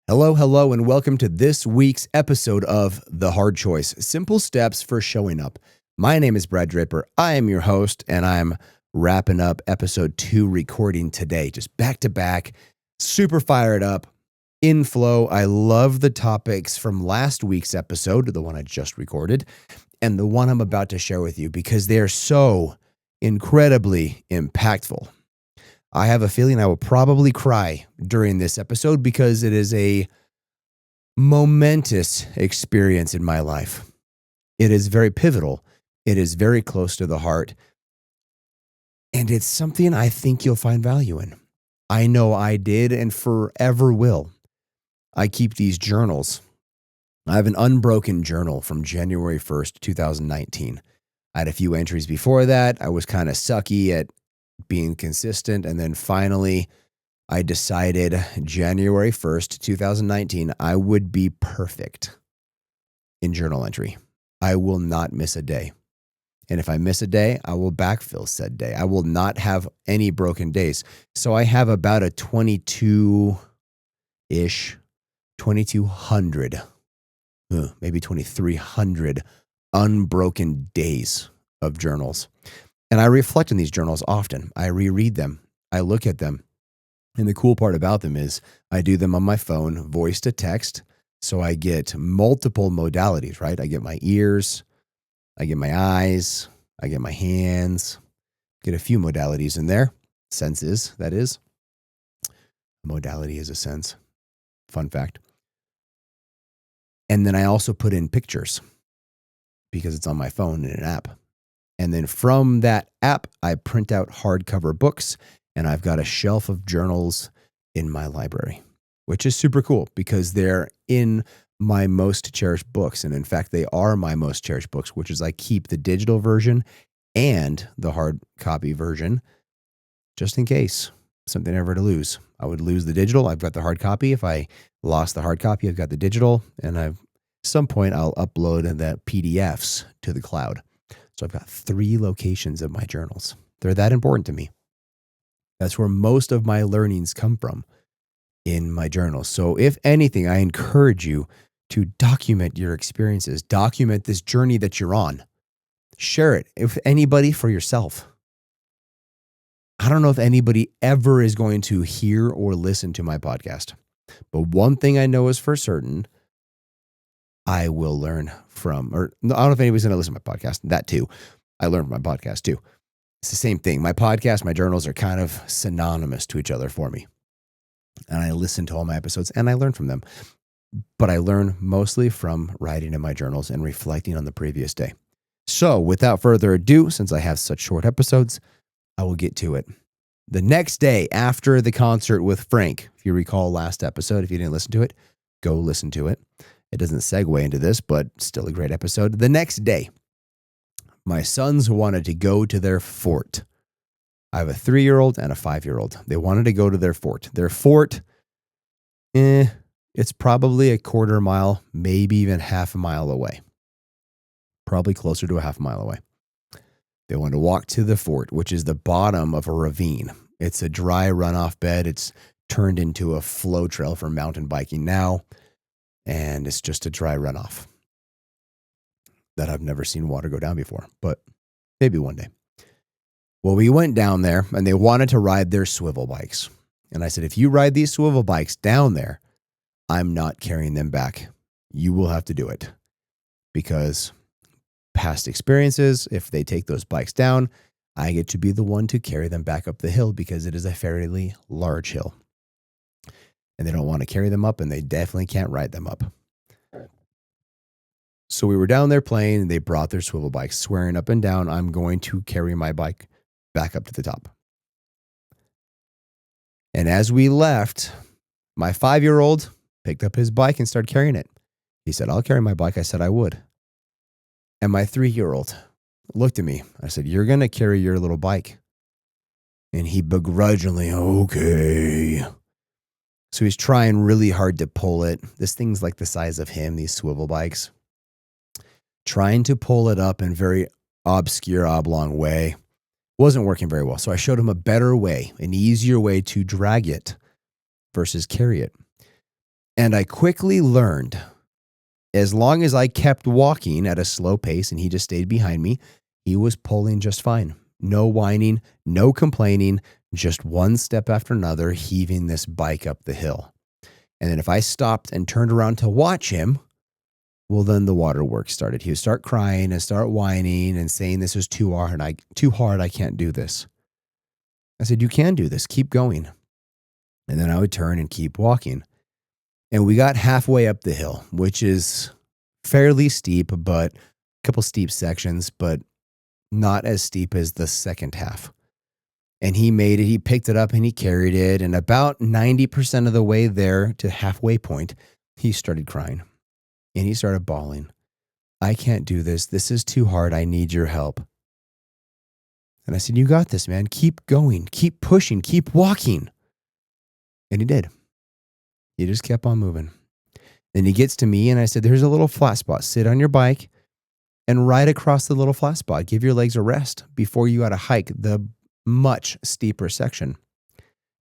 Hello, hello, and welcome to this week's episode of The Hard Choice, Simple Steps for Showing Up. My name is Brad Draper. I am your host, and I'm wrapping up episode 2 recording today, just back to back, super fired up, in flow. I love the topics from last week's episode, the one I just recorded, and the one I'm about to share with you because they are so incredibly impactful. I have a feeling I will probably cry during this episode because it is a momentous experience in my life. It is very pivotal. It is very close to the heart. And it's something I think you'll find value in. I know I did and forever will. I keep these journals. I have an unbroken journal from January 1st, 2019. I had a few entries before that. I was kind of sucky at being consistent. And then finally, I decided January 1st, 2019, I would be perfect in journal entry. I will not miss a day. And if I miss a day, I will backfill said day. I will not have any broken days. So I have about a 2,200, maybe 2,300 unbroken days of journals. And I reflect on these journals often. I reread them. I look at them. And the cool part about them is I do them on my phone, voice to text. So I get multiple modalities, right? I get my ears, I get my eyes, I get my hands, get a few modalities in there. Senses, that is. Modality is a sense. Fun fact. And then I also put in pictures because it's on my phone in an app. And then from that app, I print out hardcover books, and I've got a shelf of journals in my library, which is super cool because they're in my most cherished books. And in fact, they are my most cherished books, which is I keep the digital version and the hard copy version just in case something ever to lose. I would lose the digital. I've got the hard copy. If I lost the hard copy, I've got the digital. And at some point, I'll upload the PDFs to the cloud. So I've got 3 locations of my journals. They're that important to me. That's where most of my learnings come from, in my journals. So if anything, I encourage you to document your experiences, document this journey that you're on. Share it, if anybody, for yourself. I don't know if anybody ever is going to hear or listen to my podcast, but one thing I know is for certain, I will learn from, or I don't know if anybody's going to listen to my podcast. That too. I learn from my podcast too. It's the same thing. My podcast, my journals are kind of synonymous to each other for me. And I listen to all my episodes and I learn from them. But I learn mostly from writing in my journals and reflecting on the previous day. So without further ado, since I have such short episodes, I will get to it. The next day after the concert with Frank, if you recall last episode, if you didn't listen to it, go listen to it. It doesn't segue into this, but still a great episode. The next day, my sons wanted to go to their fort. I have a 3-year-old and a 5-year-old. They wanted to go to their fort. Their fort, it's probably a quarter mile, maybe even half a mile away. Probably closer to a half mile away. They wanted to walk to the fort, which is the bottom of a ravine. It's a dry runoff bed. It's turned into a flow trail for mountain biking now. And it's just a dry runoff that I've never seen water go down before, but maybe one day. Well, we went down there and they wanted to ride their swivel bikes. And I said, if you ride these swivel bikes down there, I'm not carrying them back. You will have to do it because past experiences, if they take those bikes down, I get to be the one to carry them back up the hill because it is a fairly large hill. And they don't want to carry them up, and they definitely can't ride them up. So we were down there playing, and they brought their swivel bikes, swearing up and down, I'm going to carry my bike back up to the top. And as we left, my 5-year-old picked up his bike and started carrying it. He said, I'll carry my bike. I said I would. And my 3-year-old looked at me. I said, you're going to carry your little bike. And he begrudgingly, okay. So he's trying really hard to pull it. This thing's like the size of him, these swivel bikes. Trying to pull it up in very obscure, oblong way. Wasn't working very well. So I showed him a better way, an easier way to drag it versus carry it. And I quickly learned, as long as I kept walking at a slow pace and he just stayed behind me, he was pulling just fine. No whining, no complaining, just one step after another, heaving this bike up the hill. And then if I stopped and turned around to watch him, well, then the waterworks started. He would start crying and start whining and saying, this is too hard. I can't do this. I said, you can do this. Keep going. And then I would turn and keep walking. And we got halfway up the hill, which is fairly steep, but a couple steep sections, but not as steep as the second half. And he made it. He picked it up and he carried it. And about 90% of the way there to halfway point, he started crying and he started bawling. I can't do this. This is too hard. I need your help. And I said, you got this, man. Keep going. Keep pushing. Keep walking. And he did. He just kept on moving. Then he gets to me and I said, there's a little flat spot. Sit on your bike and ride across the little flat spot. Give your legs a rest before you got to hike the much steeper section.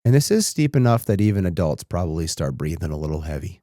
And this is steep enough that even adults probably start breathing a little heavy.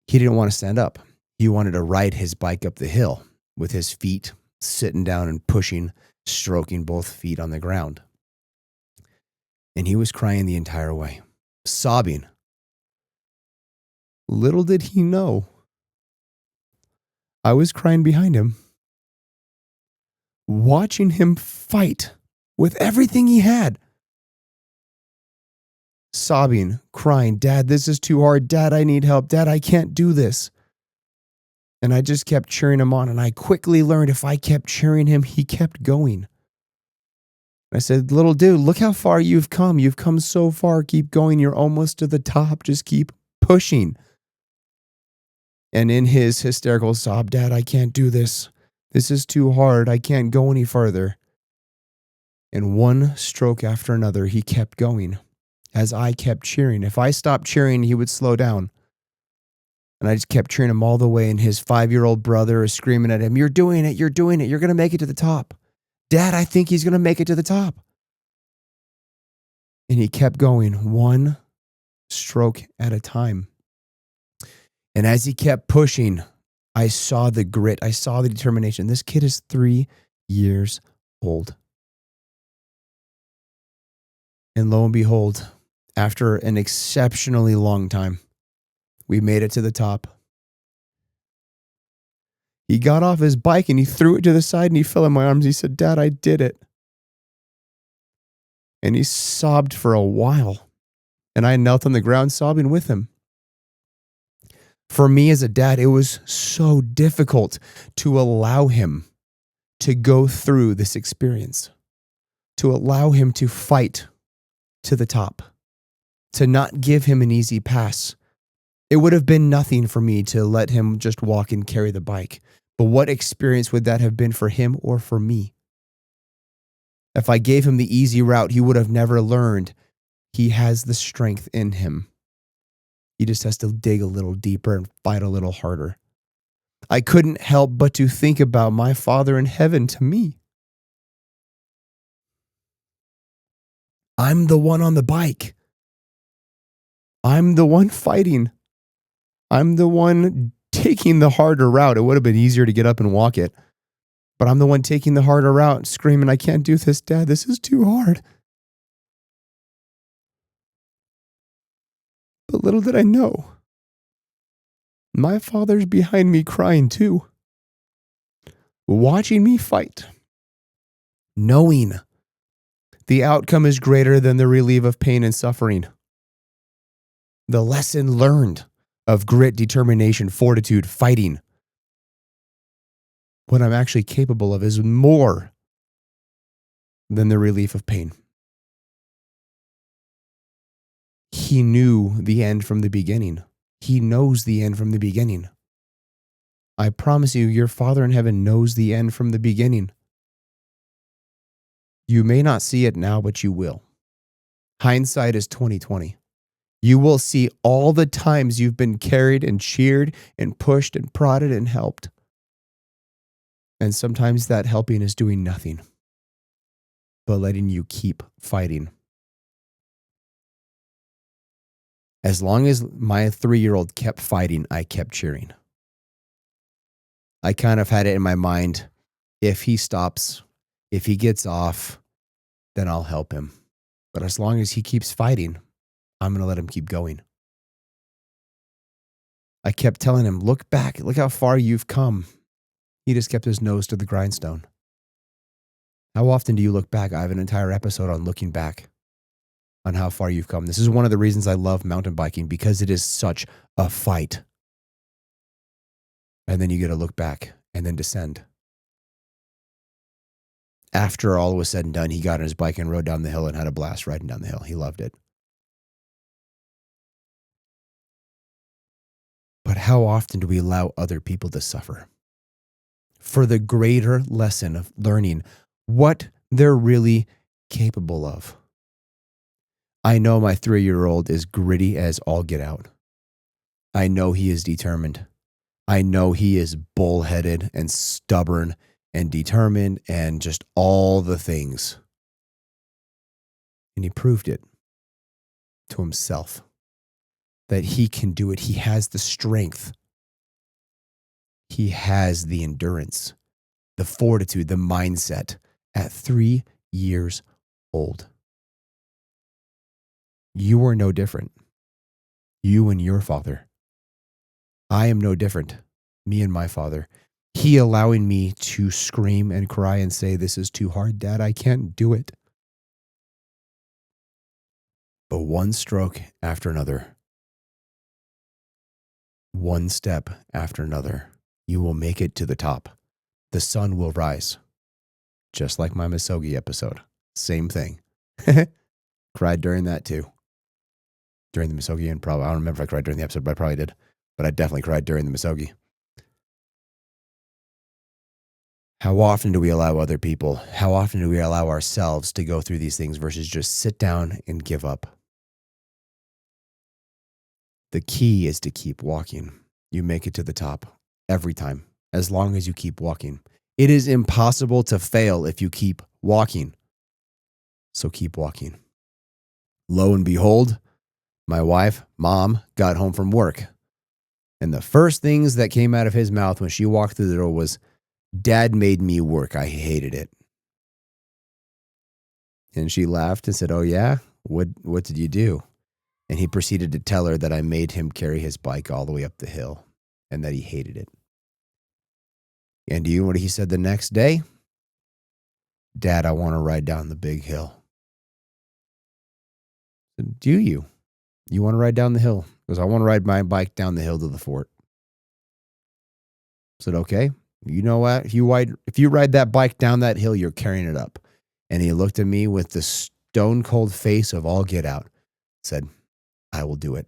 He didn't want to stand up. He wanted to ride his bike up the hill with his feet sitting down and pushing, stroking both feet on the ground. And he was crying the entire way, sobbing. Little did he know, I was crying behind him, watching him fight with everything he had. Sobbing, crying, Dad, this is too hard. Dad, I need help. Dad, I can't do this. And I just kept cheering him on. And I quickly learned if I kept cheering him, he kept going. I said, little dude, look how far you've come. You've come so far. Keep going. You're almost to the top. Just keep pushing. And in his hysterical sob, Dad, I can't do this. This is too hard. I can't go any further. And one stroke after another, he kept going as I kept cheering. If I stopped cheering, he would slow down. And I just kept cheering him all the way. And his 5-year-old brother is screaming at him, you're doing it. You're doing it. You're going to make it to the top. Dad, I think he's going to make it to the top. And he kept going one stroke at a time. And as he kept pushing, I saw the grit. I saw the determination. This kid is 3 years old. And lo and behold, after an exceptionally long time, we made it to the top. He got off his bike and he threw it to the side and he fell in my arms. He said, Dad, I did it. And he sobbed for a while. And I knelt on the ground sobbing with him. For me as a dad, it was so difficult to allow him to go through this experience, to allow him to fight to the top, to not give him an easy pass. It would have been nothing for me to let him just walk and carry the bike. But what experience would that have been for him or for me? If I gave him the easy route, he would have never learned he has the strength in him. He just has to dig a little deeper and fight a little harder. I couldn't help but to think about my Father in heaven to me. I'm the one on the bike. I'm the one fighting. I'm the one taking the harder route. It would have been easier to get up and walk it. But I'm the one taking the harder route, screaming, I can't do this, Dad. This is too hard. But little did I know, my Father's behind me crying too, watching me fight, knowing the outcome is greater than the relief of pain and suffering. The lesson learned of grit, determination, fortitude, fighting, what I'm actually capable of is more than the relief of pain. He knew the end from the beginning. He knows the end from the beginning. I promise you, your Father in heaven knows the end from the beginning. You may not see it now, but you will. Hindsight is 20/20. You will see all the times you've been carried and cheered and pushed and prodded and helped. And sometimes that helping is doing nothing but letting you keep fighting. As long as my 3-year-old kept fighting, I kept cheering. I kind of had it in my mind, if he stops, if he gets off, then I'll help him. But as long as he keeps fighting, I'm going to let him keep going. I kept telling him, look back, look how far you've come. He just kept his nose to the grindstone. How often do you look back? I have an entire episode on looking back, on how far you've come. This is one of the reasons I love mountain biking, because it is such a fight. And then you get to look back and then descend. After all was said and done, he got on his bike and rode down the hill and had a blast riding down the hill. He loved it. But how often do we allow other people to suffer for the greater lesson of learning what they're really capable of? I know my 3-year-old is gritty as all get out. I know he is determined. I know he is bullheaded and stubborn and determined and just all the things. And he proved it to himself that he can do it. He has the strength. He has the endurance, the fortitude, the mindset at 3 years old. You are no different. You and your father. I am no different. Me and my father. He allowing me to scream and cry and say, this is too hard, Dad. I can't do it. But one stroke after another, one step after another, you will make it to the top. The sun will rise. Just like my Misogi episode. Same thing. Cried during that too. During the Misogi, and probably, I don't remember if I cried during the episode, but I probably did. But I definitely cried during the Misogi. How often do we allow other people, how often do we allow ourselves to go through these things versus just sit down and give up? The key is to keep walking. You make it to the top every time, as long as you keep walking. It is impossible to fail if you keep walking. So keep walking. Lo and behold, my wife, Mom, got home from work. And the first things that came out of his mouth when she walked through the door was, Dad made me work. I hated it. And she laughed and said, oh yeah? What did you do? And he proceeded to tell her that I made him carry his bike all the way up the hill and that he hated it. And do you know what he said the next day? Dad, I want to ride down the big hill. I said, do you? You want to ride down the hill? Because I want to ride my bike down the hill to the fort. I said, okay. You know what? If you ride that bike down that hill, you're carrying it up. And he looked at me with the stone cold face of all get out. Said, I will do it.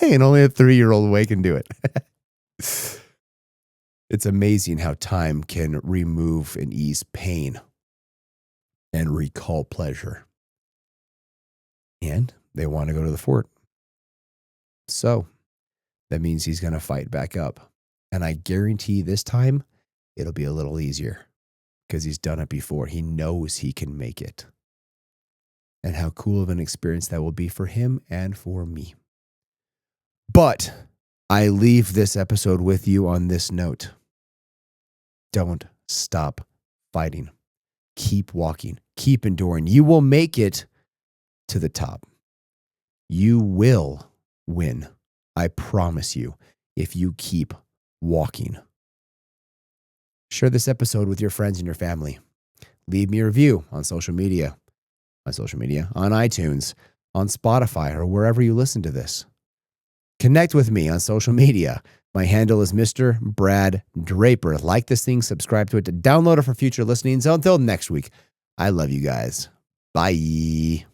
And only a 3-year-old way can do it. It's amazing how time can remove and ease pain and recall pleasure. And they want to go to the fort. So that means he's going to fight back up. And I guarantee this time it'll be a little easier because he's done it before. He knows he can make it. And how cool of an experience that will be for him and for me. But I leave this episode with you on this note. Don't stop fighting. Keep walking. Keep enduring. You will make it to the top. You will win. I promise you, if you keep walking. Share this episode with your friends and your family. Leave me a review on social media, on iTunes, on Spotify, or wherever you listen to this. Connect with me on social media. My handle is Mr. Brad Draper. Like this thing, subscribe to it, to download it for future listening. So until next week, I love you guys. Bye.